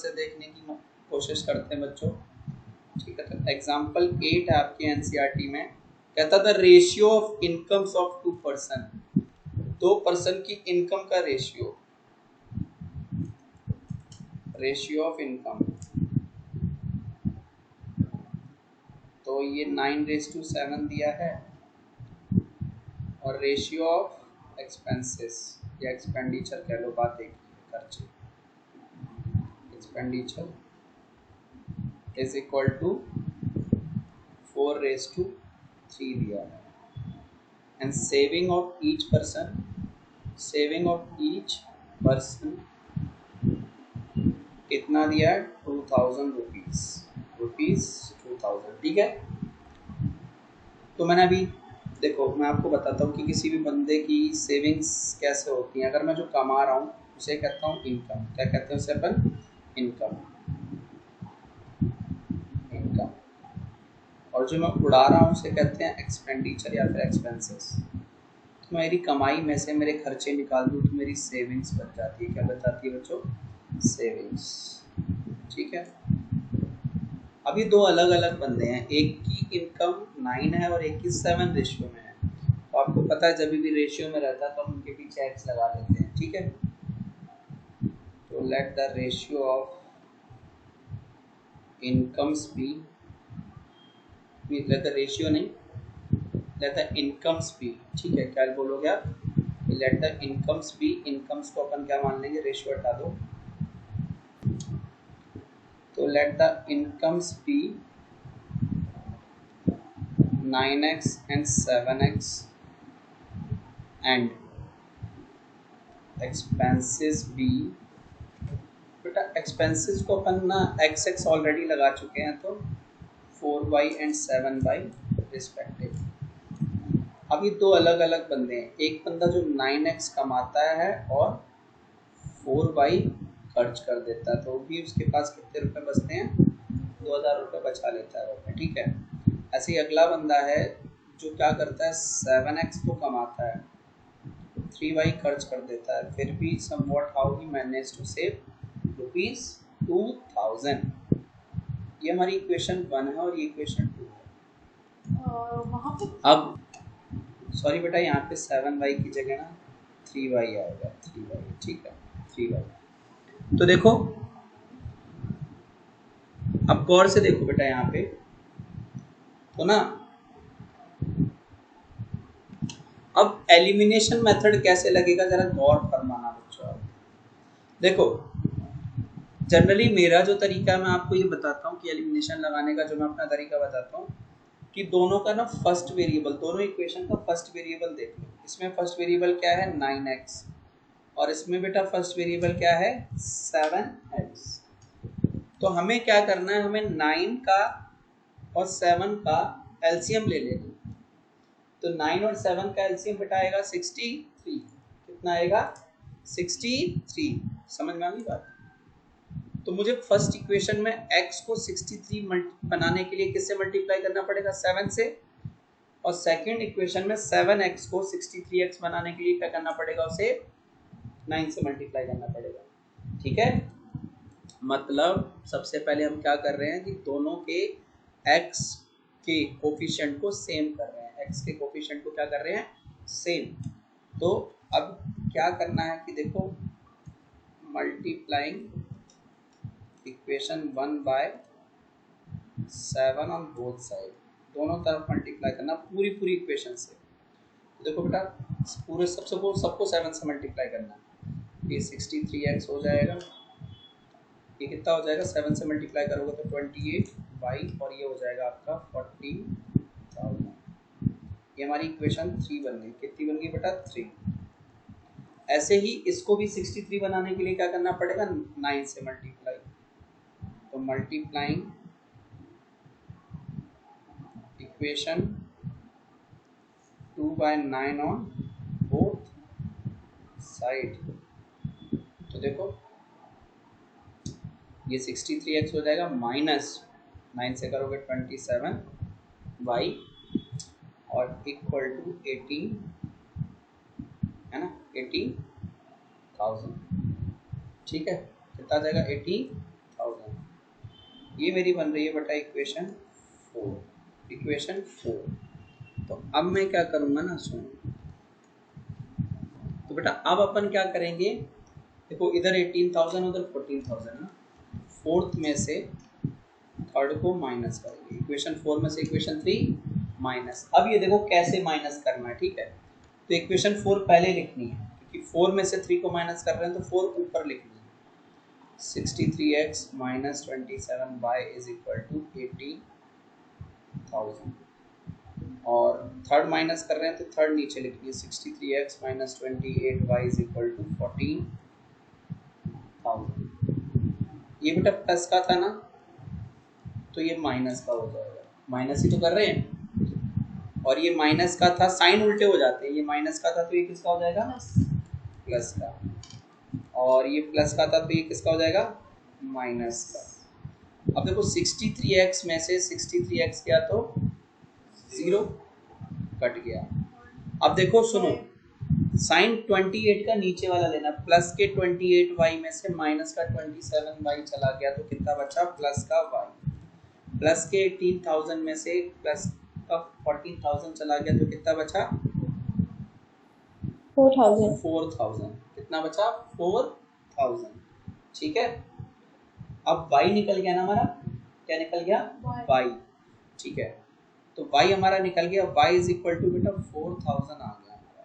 से देखने की कोशिश करते हैं बच्चों। ठीक है, तो एग्जाम्पल 8 है आपके एनसीईआरटी में, कहता था ratio of incomes of 2 person, 2 person की इनकम का रेशियो, रेशियो ऑफ इनकम, तो ये 9:7 दिया है, और रेशियो ऑफ एक्सपेंसेस या एक्सपेंडिचर कह लो, बात एक खर्चे, एक्सपेंडिचर इज इक्वल टू 4:3 दिया है, and saving of each person, saving of each person कितना दिया है, 2000 रुपीज 2000। ठीक है, तो मैंने अभी देखो, मैं आपको बताता हूँ कि किसी भी बंदे की सेविंग्स कैसे होती हैं। अगर मैं जो कमा रहा हूँ उसे कहता हूँ इनकम, क्या कहते हैं उसे अपन, इनकम, इनकम, और जो मैं उड़ा रहा हूँ उसे कहते हैं एक्सपेंडिचर या फिर एक्सपेंसेस। तो मेरी कमाई में से मेरे खर्चे निकाल दूँ तो मेरी सेविंग्स बच जाती है। क्या बच जाती है बच्चों, सेविंग्स। ठीक है, अभी दो अलग अलग बंदे हैं, एक की इनकम 9 है और एक की 7 रेशियो में है। तो आपको पता है जब भी रेशियो में रहता है तो हम उनके पीछे एक्स लगा लेते हैं। ठीक है, तो let the ratio of incomes be, let the ratio नहीं, लेट द इनकम्स बी। ठीक है, क्या बोलोगे आप, let the incomes be, incomes को अपन क्या मान लेंगे, रेशियो हटा दो, तो let the incomes be 9x and 7x and expenses be, बेटा एक्सपेंसेस को अपन ना x ऑलरेडी लगा चुके हैं, तो 4y and 7y रिस्पेक्टिव। अभी दो अलग अलग बंदे हैं, एक बंदा जो 9x कमाता है और 4y खर्च कर देता है, तो भी उसके पास कितने रुपए बचते हैं, 2000 रुपये बचा लेता है वो। ठीक है, ऐसे ही अगला बंदा है जो क्या करता है, 7x तो कमाता है, 3y खर्च कर देता है, फिर भी somewhat how he managed to save ₹2000। ये हमारी इक्वेशन 1 है और ये इक्वेशन 2 है। वहाँ पे अब सॉरी बेटा, यहाँ पे 7y की जगह ना 3y आएगा, 3y। ठीक है, 3y। तो देखो, अब गौर से देखो बेटा, यहाँ पे तो ना, अब एलिमिनेशन मेथड कैसे लगेगा जरा गौर फरमाना बच्चों। देखो, जनरली मेरा जो तरीका है मैं आपको ये बताता हूँ कि एलिमिनेशन लगाने का जो मैं अपना तरीका बताता हूँ कि दोनों का ना फर्स्ट वेरिएबल, दोनों इक्वेशन का फर्स्ट वेरिएबल देख लो। इसमें फर्स्ट वेरिएबल क्या है, 9x, और इसमें बेटा फर्स्ट वेरिएबल क्या है, 7x। तो हमें क्या करना है, हमें 9 का और 7 का एलसीएम ले लेना। तो 9 और 7 का एलसीएम बेटा आएगा 63। कितना आएगा, 63। समझ में आ गई बात। तो मुझे फर्स्ट इक्वेशन में x को 63 बनाने के लिए किससे मल्टीप्लाई करना पड़ेगा, 7 से, और सेकंड इक्वेशन में 7x को 63x बनाने के लिए क्या करना पड़ेगा, उसे 9 से मल्टीप्लाई करना पड़ेगा। ठीक है, मतलब सबसे पहले हम क्या कर रहे हैं कि दोनों के x के कोफिशिएंट को सेम कर रहे हैं, x के कोफिशिएंट को क्या कर रहे हैं, सेम। तो अब क्या करना है कि देखो, multiplying equation 1 by 7 on both side, दोनों तरफ मल्टीप्लाई करना पूरी इक्वेशन से। तो देखो बेटा, पूरे सबको 7 से मल्टीप्लाई करना है। ये 63x हो जाएगा, ये कितना हो जाएगा, 7 से मल्टीप्लाई करोगे तो 28y, और ये हो जाएगा आपका 40,000। ये हमारी इक्वेशन 3 बन गई। कितनी बन गई बेटा, 3। ऐसे ही इसको भी 63 बनाने के लिए क्या करना पड़ेगा, 9 से मल्टीप्लाई। तो multiplying equation 2 by 9 on both side. तो देखो, ये 63x हो जाएगा, माइनस 9 से करोगे 27y, और इक्वल टू 18 है ना, 18,000। ठीक है, कितना आ जाएगा, 18,000। ये मेरी बन रही है बेटा इक्वेशन 4, इक्वेशन 4। तो अब मैं क्या करूँगा ना, सुनो, तो बेटा अब अपन क्या करेंगे, देखो इधर 18,000 उधर 14,000 ना, फोर्थ में से थर्ड को माइनस करेंगे, इक्वेशन 4 में से इक्वेशन 3 माइनस। अब ये देखो कैसे माइनस करना है, ठीक है। तो इक्वेशन 4 पहले लिखनी है, क्योंकि 4 में से 3 को माइनस कर रहे हैं तो 4 ऊपर लिखनी है। 63x minus 27y is equal to 18,000, और थर्ड माइनस कर रहे हैं तो थर्ड नीचे लिखनी है, 63x minus 28y is equal to 14,000। ये बेटा प्लस का था ना, तो ये माइनस का हो जाएगा, माइनस ही तो कर रहे हैं, और ये माइनस का था, साइन उल्टे हो जाते हैं, ये माइनस का था तो ये किसका हो जाएगा, प्लस का, और ये प्लस का था तो ये किसका हो जाएगा, माइनस का। अब देखो 63x में से 63x गया तो 0 कट गया। अब देखो सुनो, साइन 28 का नीचे वाला लेना, प्लस के 28y में से माइनस का 27y चला गया तो कितना बचा, प्लस का y, प्लस के 18,000 में से प्लस का 14,000 चला गया तो कितना बचा, 4,000। कितना बचा, 4,000, ठीक है। अब y निकल गया ना हमारा, क्या निकल गया, y, ठीक है। तो y हमारा निकल गया, y इज इक्वल टू बेटा 4,000 आ गया हमारा।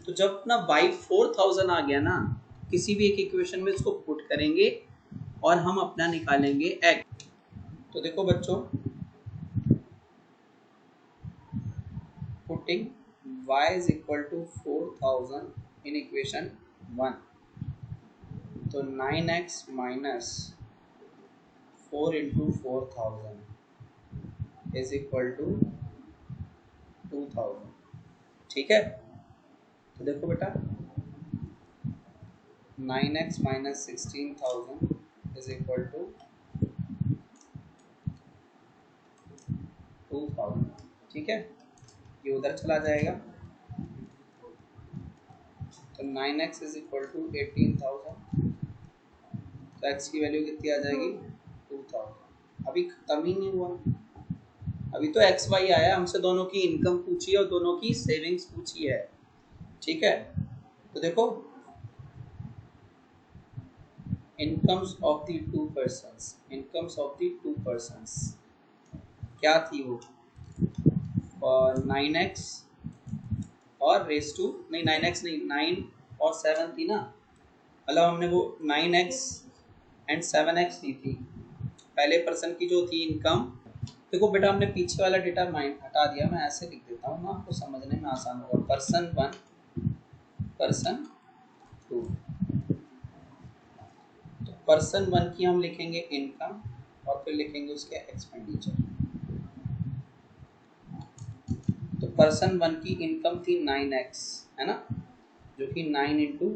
तो जब ना y 4,000 आ गया ना, किसी भी एक इक्वेशन में इसको पुट करेंगे और हम अपना निकालेंगे x। तो देखो बच्चों, putting y is equal to 4,000 in equation 1, तो 9x minus 4 into 4,000 is equal to 2,000, ठीक है। तो देखो बेटा 9x minus 16,000 is equal to 2,000, ठीक है। ये उधर चला जाएगा, तो 9x इज इक्वल टू 18,000, तो x की वैल्यू कितनी आ जाएगी, 2,000। अभी खत्म ही नहीं हुआ, अभी तो एक्स वाई आया, हमसे दोनों की इनकम पूछी है और दोनों की सेविंग्स पूछी है, ठीक है। तो देखो incomes of the two persons, incomes of the two persons क्या थी वो, 9x और रेस टू, नहीं 9x नहीं, 9 और 7 थी ना, मतलब हमने वो 9x एंड 7x दी थी, पहले पर्सन की जो थी इनकम। देखो बेटा हमने पीछे वाला डेटा माइंड हटा दिया, मैं ऐसे लिख देता हूँ ना, आपको समझने में आसान होगा। पर्सन 1, पर्सन 2, तो पर्सन 1 की हम लिखेंगे इनकम और फिर लिखेंगे उसके एक्सपेंडिचर। तो पर्सन 1 की इनकम थी 9x, है ना, जो कि 9 इंटू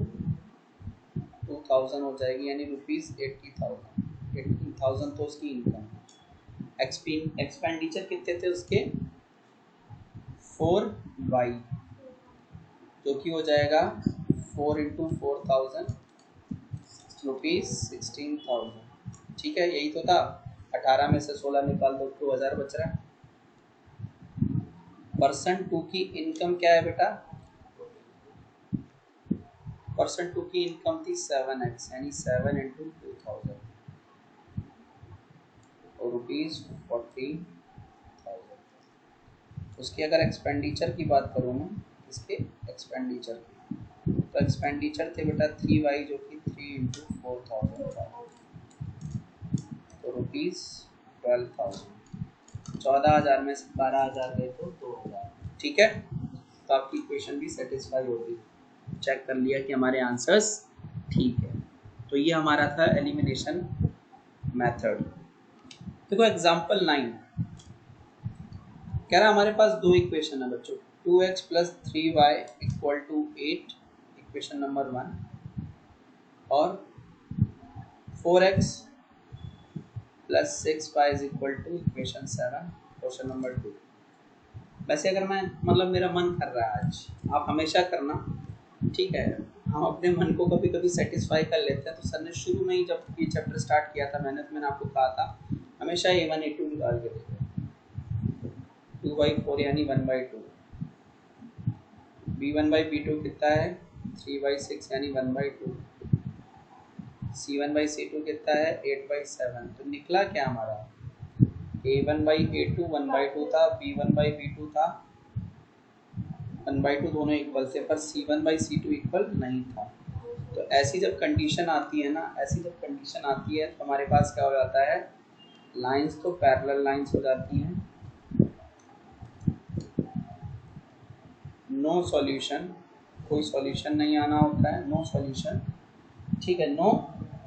2,000 हो जाएगी, यानी ₹80,000। 18,000 तो उसकी इनकम। एक्सपेंडिचर कितने थे उसके, 4y, जो कि हो जाएगा 4 इंटू 4,000 ₹16,000, ठीक है। यही तो था, 18 में से 16 निकाल दो, 2,000 बच रहा है। पर्सन 2 की इनकम क्या है बेटा, पर्सन 2 की इनकम थी 7x, यानी 7 इंटू 2,000 और ₹40,000। उसकी अगर एक्सपेंडिचर की बात करूँ मैं, इसके एक्सपेंडिचर की, तो एक्सपेंडिचर थे बेटा 3y, जो कि 3 इंटू 4,000 था, तो ₹12,000। 14,000 में से 12,000 गए तो 2,000, ठीक है। तो आपकी इक्वेशन भी सेटिस्फाई होगी, चेक कर लिया कि हमारे आंसर्स ठीक है। तो ये हमारा था एलिमिनेशन मेथड। देखो एग्जांपल 9 कह रहा हमारे पास दो इक्वेशन है बच्चों, 2x plus 3y equal to 8, equation number 1, और 4x plus 6y is equal to equation 7, question number 2। वैसे अगर मैं, मतलब मेरा मन कर रहा है आज, आप हमेशा करना, ठीक है, हम अपने मन को कभी कभी सेटिस्फाई कर लेते हैं। तो सर ने शुरू में ही जब ये चैप्टर स्टार्ट किया था मैंने आपको कहा था हमेशा A1 A2 निकाल के देखो, 2/4 यानी 1/2, B1/B2 कितना है 3/6 यानी 1/2, C1/C2 कितना है 8/7। तो निकला क्या हमारा A1/A2 1/2 था, B1/B2 था 1/2, दोनों इक्वल थे, पर C1/C2 इक्वल नहीं था। तो ऐसी जब कंडीशन आती है ना, ऐसी जब कंडीशन आती है तो हमारे पास क्या हो जाता है, लाइंस तो पैरेलल लाइंस हो जाती हैं, नो सॉल्यूशन, कोई सॉल्यूशन नहीं आना होता है, नो सॉल्यूशन, ठीक है, नो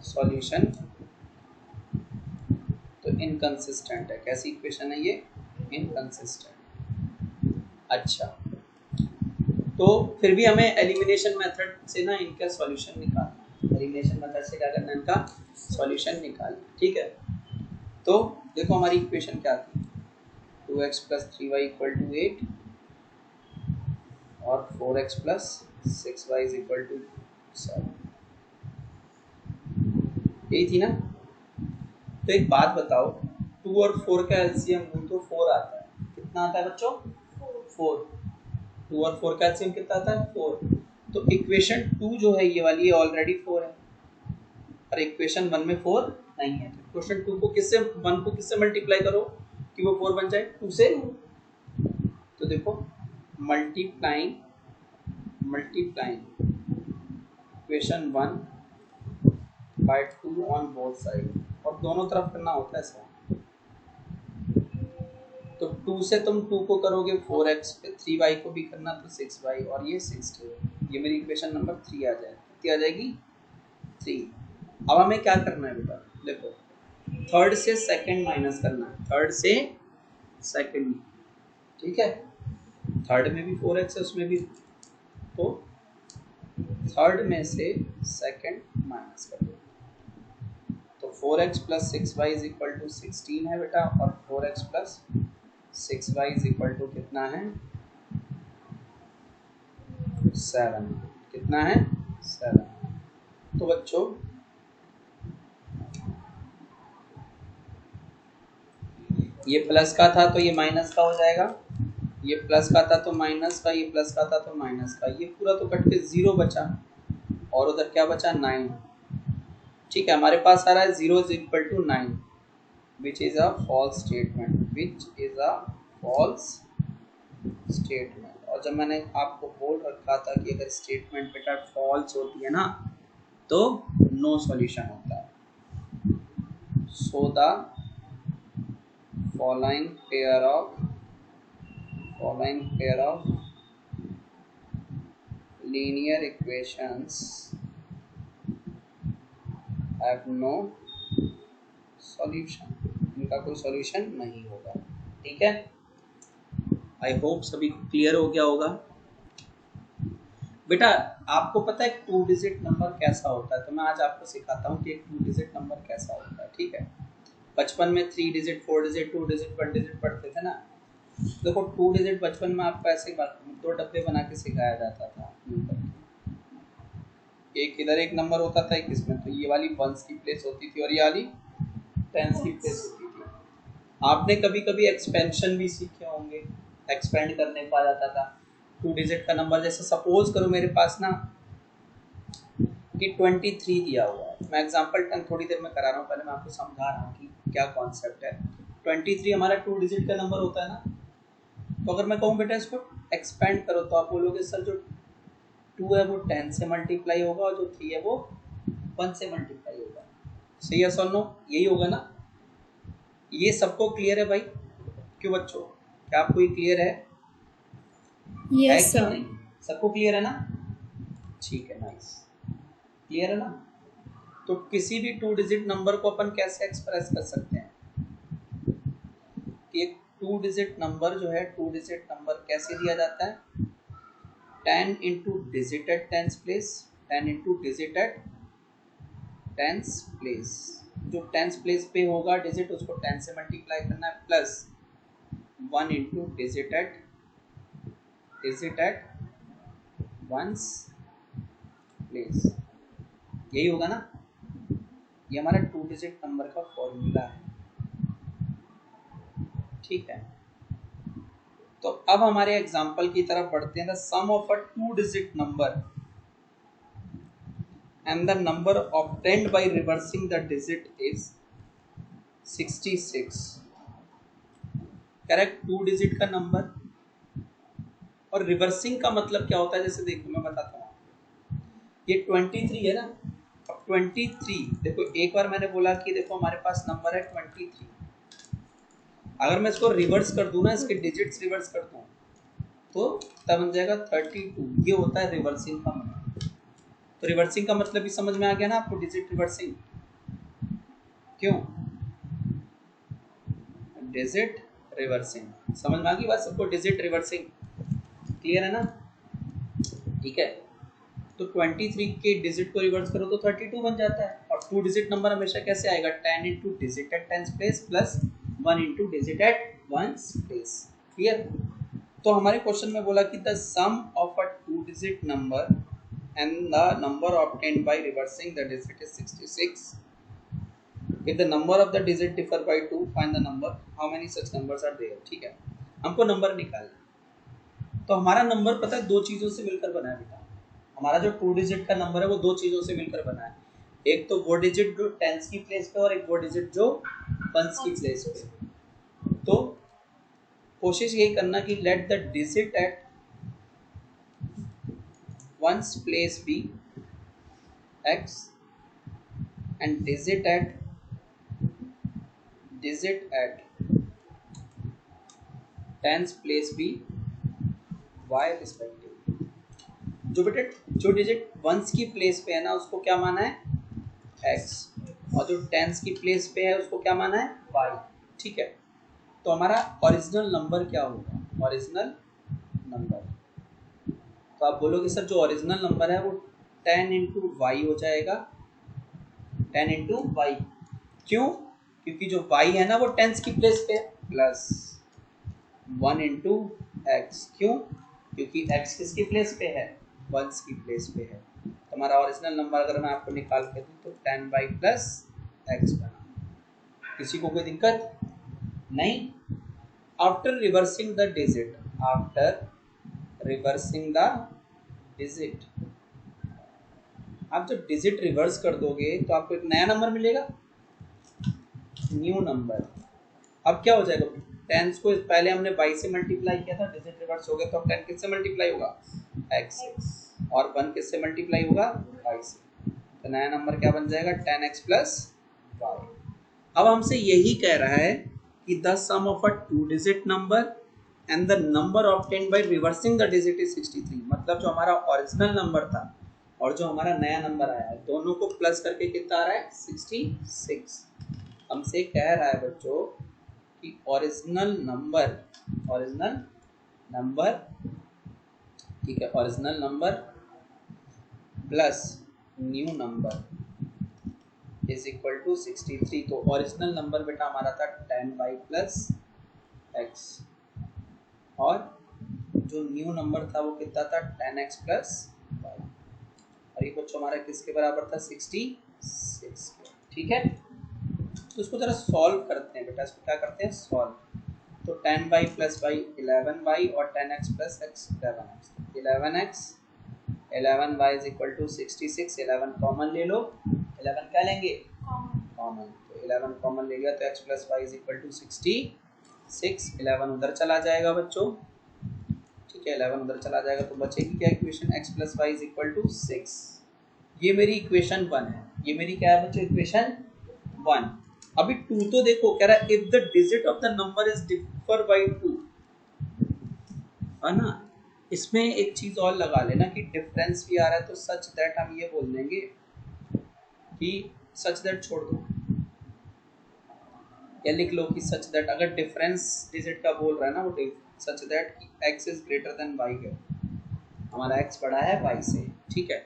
सॉल्यूशन। तो इनकंसिस्टेंट है, कैसी इक्वेशन है ये, इनकंसिस्टेंट। अच्छा, तो फिर भी हमें एलिमिनेशन मेथड से ना इनका सॉल्यूशन निकालना, एलिमिनेशन मेथड से क्या करना है, इनका सॉल्यूशन निकालना, ठीक है। तो देखो हमारी इक्वेशन क्या थी, 2x + 3y = 8 और 4x + 6y = 7, यही थी ना। तो एक बात बताओ, 2 और 4 का एलसीएम तो 4 आता है, कितना आता है बच्चों, 4। 2 और 4 का एलसीएम कितना आता है, 4। तो इक्वेशन 2 जो है ये वाली, ऑलरेडी 4 है, और इक्वेशन 1 में 4 नहीं है। तो इक्वेशन 2 को किससे, 1 को किससे मल्टीप्लाई करो कि वो 4 बन जाए, 2 से। तो देखो multiplying equation 1 by 2 on both side, और दोनों तरफ करना होता है ऐसा। तो 2 से तुम 2 को करोगे 4x, पे 3y को भी करना तो 6y, और ये 60, ये मेरी इक्वेशन नंबर 3 आ जाएगी, कितनी आ जाएगी, 3। अब हमें क्या करना है बेटा, देखो थर्ड से सेकंड माइनस करना है, थर्ड से सेकंड, ठीक है, थर्ड में भी 4x है उसमें भी, तो थर्ड में से सेकंड माइनस कर दो। तो 4x + 6y = 16 है बेटा, और 4x + 6y = कितना है, 7, कितना है, 7। तो बच्चों ये प्लस का था तो ये माइनस का हो जाएगा, ये प्लस का था तो माइनस का, ये प्लस का था तो माइनस का, ये पूरा तो कट के 0 बचा, और उधर क्या बचा, 9, ठीक है। हमारे पास आ रहा है 0 = 9, which is a false statement, और जब मैंने आपको बोल रखा था कि अगर स्टेटमेंट बेटा फॉल्स होती है ना तो नो सॉल्यूशन होता है। So the following pair of linear equations have no solution, इनका कोई सॉल्यूशन नहीं होगा, ठीक है। आई होप सभी को क्लियर हो गया होगा। बेटा आपको पता है 2 डिजिट नंबर कैसा होता है, तो मैं आज आपको सिखाता हूँ कि एक 2 डिजिट नंबर कैसा होता है, ठीक है। बचपन में 3 डिजिट 4 डिजिट 2 डिजिट 1 डिजिट पढ़ते थे ना। देखो 2 डिजिट बचपन में आपको ऐसे 2 डब्बे बना के सिखाया जाता था, एक इधर एक नंबर होता था, एक इसमें, तो ये वाली 1s की प्लेस होती थी और ये वाली 10s की प्लेस होती थी। आपने कभी कभी एक्सपेंशन भी सीखे होंगे, एक्सपेंड करने को आ जाता था 2 डिजिट का नंबर। जैसे सपोज करो मेरे पास ना कि 23 दिया हुआ है, मैं एग्जांपल थोड़ी देर में करा रहा हूँ, पहले मैं आपको समझा रहा हूँ कि क्या कॉन्सेप्ट है। 23 हमारा 2 डिजिट का नंबर होता है ना, तो अगर मैं कहूँ बेटा इसको एक्सपेंड करो तो आप बोलोगे सर जो 2 है वो 10 से मल्टीप्लाई होगा और जो 3 है वो 1 से मल्टीप्लाई होगा, सही है सर, नो यही होगा ना। ये सबको क्लियर है भाई, क्यों बच्चों, क्या आपको ये क्लियर है? यस सर, नहीं सबको क्लियर है ना, ठीक है, नाइस, क्लियर है ना। तो किसी भी 2 डिजिट नंबर को अपन कैसे एक्सप्रेस कर सकते हैं कि एक 2 डिजिट नंबर जो है 2 डिजिट नंबर कैसे दिया जाता है, 10 into digit at 10th place, 10 into digit at 10th place, जो 10th place पे होगा डिजिट उसको 10 से मल्टीप्लाई करना है, plus 1 into digit at 1's place, यही होगा ना, ये हमारा 2 डिजिट नंबर का फॉर्मूला है। ठीक है, तो अब हमारे एग्जांपल की तरफ बढ़ते हैं। The sum of a 2 digit number and the number obtained by reversing the digit is 66। Correct, 2 digit का नंबर, और रिवर्सिंग का मतलब क्या होता है, जैसे देखो मैं बताता हूँ, ये 23 है ना। अब 23 देखो, एक बार मैंने बोला कि देखो हमारे पास नंबर है 23, अगर मैं इसको रिवर्स कर दूं ना, इसके डिजिट्स रिवर्स कर दूं, तो तब बन जाएगा 32। ये होता है रिवर्सिंग का मतलब। तो रिवर्सिंग का मतलब भी समझ में आ गया ना आपको, डिजिट रिवर्सिंग। क्यों डिजिट रिवर्सिंग समझ में आ गई बात सबको, डिजिट रिवर्सिंग क्लियर है ना। ठीक है, तो 23 के डिजिट को रिवर्स करो तो 32 बन जाता है। और 2 डिजिट नंबर हमेशा कैसे आएगा, 10 into digit at 10 place plus 1 into digit at 1 place. Clear. तो हमारे क्वेश्चन में बोला कि the sum of a 2 digit number and the number obtained by reversing the digit is 66. If the number of the digit differ by 2, find the number, how many such numbers are there। ठीक है, हमको number निकालना। तो हमारा number पता है दो चीज़ों से मिलकर बना है बेटा। हमारा जो 2 डिजिट का नंबर है वो दो चीज़ों से मिलकर बना है, एक तो वो डिजिट जो टेंस की प्लेस पे और एक वो डिजिट जो वंस की प्लेस पे। तो कोशिश यही करना कि let the digit at ones place be x and digit at tens place be y respectively। जो बेटे जो डिजिट वंस की प्लेस पे है ना उसको क्या माना है x, और जो टेंस की प्लेस पे है उसको क्या माना है y। ठीक है, तो हमारा ओरिजिनल नंबर क्या होगा, ओरिजिनल नंबर, तो आप बोलोगे सर जो ओरिजिनल नंबर है वो 10 इंटू वाई हो जाएगा, 10 इंटू वाई। क्यों, क्योंकि जो y है ना वो टेंस की प्लेस पे है, प्लस 1 इंटू एक्स। क्यों, क्योंकि x किसकी प्लेस पे है, वंस की प्लेस पे है। तो हमारा ओरिजिनल नंबर अगर मैं आपको निकाल के दूँ तो 10 बाई प्लस एक्स बना। किसी को कोई दिक्कत नहीं। After reversing the digit, after reversing the digit, आप जब डिजिट रिवर्स कर दोगे तो आपको एक नया नंबर मिलेगा, न्यू नंबर। अब क्या हो जाएगा, टेंस को पहले हमने बाई से मल्टीप्लाई किया था, डिजिट रिवर्स हो गया तो अब 10 किससे मल्टीप्लाई होगा, x, और 1 किससे मल्टीप्लाई होगा, y से। तो नया नंबर क्या बन जाएगा, 10x प्लस वाई। अब हमसे यही कह रहा है कि the sum of a 2 digit number and the number obtained by reversing the digit is 63। मतलब जो हमारा ओरिजिनल नंबर था और जो हमारा नया नंबर आया है दोनों को प्लस करके कितना आ रहा है, 66। हमसे कह रहा है बच्चों कि ओरिजिनल नंबर, ठीक है, original number plus new number is equal to 63। तो ओरिजिनल नंबर बेटा हमारा था 10 बाई प्लस एक्स, और जो न्यू नंबर था वो कितना था 10x प्लस वाई, और ये बच्चों हमारा किसके बराबर था, 66 के। ठीक है, तो इसको जरा सॉल्व करते हैं बेटा, इसको क्या करते हैं सॉल्व। तो 10 बाई प्लस वाई 11y और 10x plus x 11x, 11x 11y is equal to 66। 11 common ले लो, 11 क्या लेंगे कॉमन, तो 11 कॉमन ले लिया तो x plus y is equal to 66। 11 उधर चला जाएगा बच्चों, ठीक है, 11 उधर चला जाएगा तो बचेगी क्या equation, x plus y is equal to 6। ये मेरी इक्वेशन 1 है, ये मेरी क्या है बच्चों, इक्वेशन 1। अभी 2 तो देखो कह रहा है if the digit of the number is differ by 2, है ना। इसमें एक चीज और लगा लेना कि डिफरेंस भी आ रहा है तो सच दैट हम ये बोल देंगे कि सच दैट छोड़ दो, या लिख लो कि सच दैट, अगर डिफरेंस डिजिट का बोल रहा है ना वो such that x is greater than y है, हमारा x बड़ा है y से। ठीक है,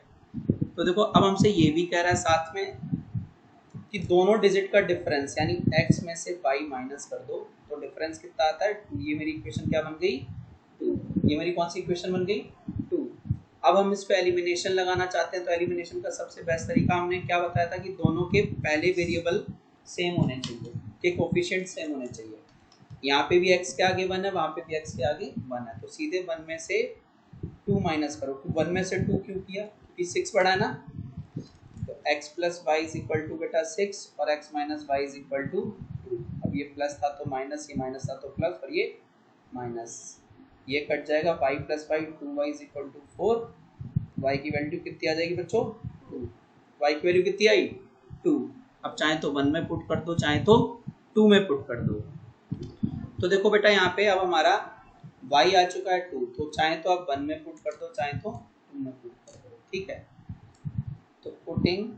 तो देखो अब हमसे ये भी कह रहा है साथ में कि दोनों डिजिट का डिफरेंस यानी x में से y माइनस कर दो तो डिफरेंस कितना आता है 2। ये मेरी इक्वेशन क्या बन गई 2। ये मेरी कौन सी इक्वेशन बन गई 2। अब हम इस पे एलिमिनेशन लगाना चाहते हैं, तो एलिमिनेशन का सबसे बेस्ट तरीका हमने क्या बताया था कि दोनों के पहले वेरिएबल सेम होने चाहिए, के कोफिशिएंट सेम होने चाहिए। यहाँ पे भी x के आगे 1 है, वहाँ पे भी x के आगे 1 है, तो सीधे 1 में से 2 माइनस करो। तो 1 में से 2 क्यों किया, क्योंकि 6 बड़ा है ना, तो x plus y is equal to बेटा 6 और x minus y is equal to 2। अब ये प्लस था तो माइनस, ये माइनस था तो प्लस, और ये माइनस, ये कट जाएगा। y plus y 2y is equal to 4। y की वैल्यू कितनी आ जाएगी बच्चों, 2। y की वैल्यू कितनी आई, 2। अब चाहे तो 1 में पुट कर दो, चाहे तो 2 में पुट कर दो। तो देखो बेटा यहाँ पे अब हमारा y आ चुका है 2, तो चाहे तो आप 1 में पुट कर दो, चाहे तो 2 में पुट कर दो, ठीक है। तो putting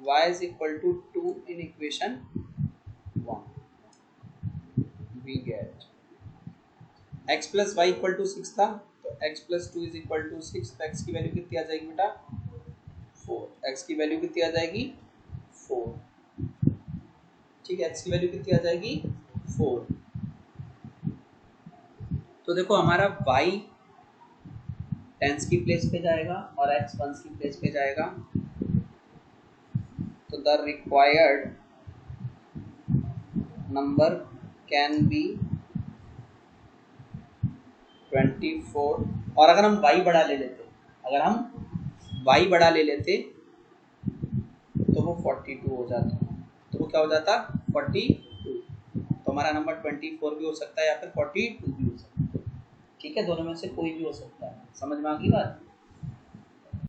y is equal to 2 in equation 1, we get x plus y equal to 6 था, तो x plus 2 is equal to 6, तो x की वैल्यू कितनी आ जाएगी बेटा, 4। x की वैल्यू कितनी आ जाएगी, 4, ठीक है। x की वैल्यू कितनी आ जाएगी, 4। तो देखो हमारा y टेंस की प्लेस पे जाएगा और x वंस की प्लेस पे जाएगा, तो the required number can be 24। और अगर हम y बड़ा ले लेते, अगर हम y बड़ा ले लेते तो वो 42 हो जाता, तो वो क्या हो जाता, 42। तो हमारा नंबर 24 भी हो सकता है या फिर 42 भी हो सकता है, ठीक है। दोनों में से कोई भी हो सकता है, समझ में आ गई बात।